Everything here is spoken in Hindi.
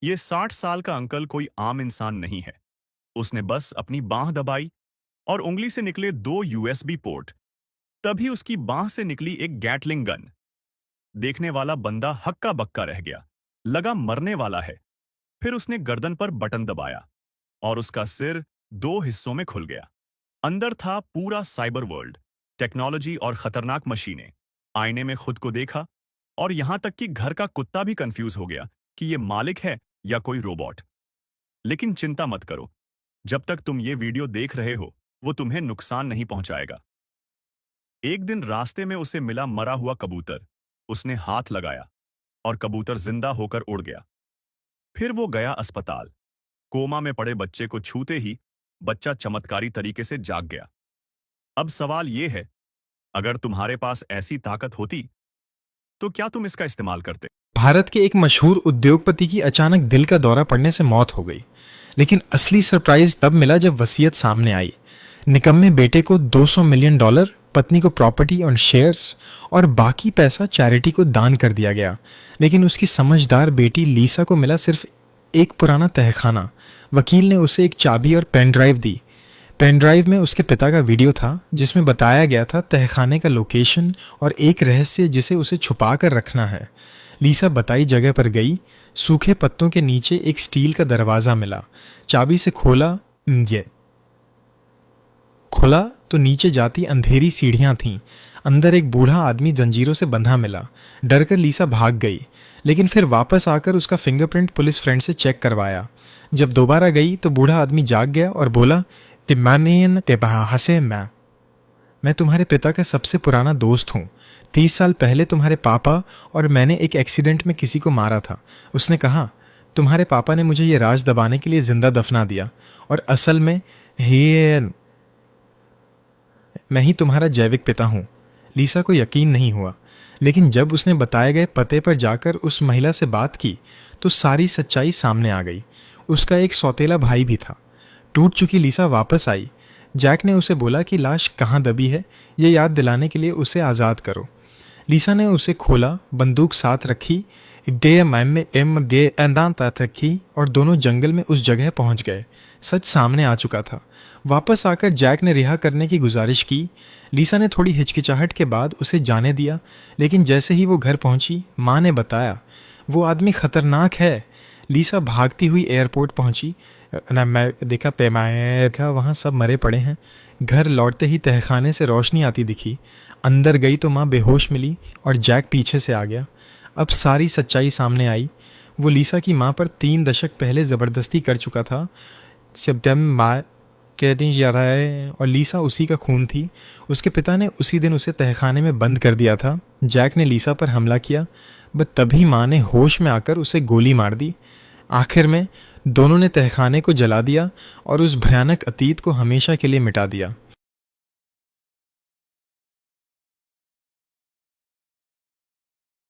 ये 60 साल का अंकल कोई आम इंसान नहीं है। उसने बस अपनी बांह दबाई और उंगली से निकले 2 यूएसबी पोर्ट। तभी उसकी बांह से निकली एक गैटलिंग गन। देखने वाला बंदा हक्का बक्का रह गया। लगा मरने वाला है। फिर उसने गर्दन पर बटन दबाया और उसका सिर 2 हिस्सों में खुल गया। अंदर था पूरा साइबर वर्ल्ड, टेक्नोलॉजी और खतरनाक मशीनें। आईने में खुद को देखा और यहां तक कि घर का कुत्ता भी कंफ्यूज हो गया कि ये मालिक है या कोई रोबोट। लेकिन चिंता मत करो, जब तक तुम ये वीडियो देख रहे हो, वो तुम्हें नुकसान नहीं पहुंचाएगा। एक दिन रास्ते में उसे मिला मरा हुआ कबूतर। उसने हाथ लगाया और कबूतर जिंदा होकर उड़ गया। फिर वो गया अस्पताल। कोमा में पड़े बच्चे को छूते ही बच्चा चमत्कारी तरीके से जाग गया। अब सवाल ये है, अगर तुम्हारे पास ऐसी ताकत होती तो क्या तुम इसका इस्तेमाल करते? भारत के एक मशहूर उद्योगपति की अचानक दिल का दौरा पड़ने से मौत हो गई। लेकिन असली सरप्राइज तब मिला जब वसीयत सामने आई। निकम्मे बेटे को $200 मिलियन, पत्नी को प्रॉपर्टी और शेयर्स और बाकी पैसा चैरिटी को दान कर दिया गया। लेकिन उसकी समझदार बेटी लीसा को मिला सिर्फ एक पुराना तहखाना। वकील ने उसे एक चाबी और पेन ड्राइव दी। पेन ड्राइव में उसके पिता का वीडियो था जिसमें बताया गया था तहखाने का लोकेशन और एक रहस्य जिसे उसे छुपा कर रखना है। लीसा बताई जगह पर गई। सूखे पत्तों के नीचे एक स्टील का दरवाज़ा मिला। चाबी से खुला तो नीचे जाती अंधेरी सीढ़ियां थीं। अंदर एक बूढ़ा आदमी जंजीरों से बंधा मिला। डरकर लीसा भाग गई, लेकिन फिर वापस आकर उसका फिंगरप्रिंट पुलिस फ्रेंड से चेक करवाया। जब दोबारा गई तो बूढ़ा आदमी जाग गया और बोला, मैं तुम्हारे पिता का सबसे पुराना दोस्त हूँ। 30 साल पहले तुम्हारे पापा और मैंने एक एक्सीडेंट में किसी को मारा था। उसने कहा, तुम्हारे पापा ने मुझे ये राज दबाने के लिए जिंदा दफना दिया और असल में मैं ही तुम्हारा जैविक पिता हूँ। लीसा को यकीन नहीं हुआ, लेकिन जब उसने बताए गए पते पर जाकर उस महिला से बात की तो सारी सच्चाई सामने आ गई। उसका एक सौतेला भाई भी था। टूट चुकी लीसा वापस आई। जैक ने उसे बोला कि लाश कहाँ दबी है, ये याद दिलाने के लिए उसे आज़ाद करो। लीसा ने उसे खोला, बंदूक साथ रखी, रखी और दोनों जंगल में उस जगह पहुंच गए। सच सामने आ चुका था। वापस आकर जैक ने रिहा करने की गुजारिश की। लीसा ने थोड़ी हिचकिचाहट के बाद उसे जाने दिया, लेकिन जैसे ही वो घर पहुंची, माँ ने बताया, वो आदमी खतरनाक है। लीसा भागती हुई एयरपोर्ट पहुंची। मैं देखा वहाँ सब मरे पड़े हैं। घर लौटते ही तहखाने से रोशनी आती दिखी। अंदर गई तो माँ बेहोश मिली और जैक पीछे से आ गया। अब सारी सच्चाई सामने आई। वो लीसा की माँ पर 3 दशक पहले ज़बरदस्ती कर चुका था। सितंबर के दिन याद है, और लीसा उसी का खून थी। उसके पिता ने उसी दिन उसे तहखाने में बंद कर दिया था। जैक ने लीसा पर हमला किया, बस तभी माँ ने होश में आकर उसे गोली मार दी। आखिर में दोनों ने तहखाने को जला दिया और उस भयानक अतीत को हमेशा के लिए मिटा दिया।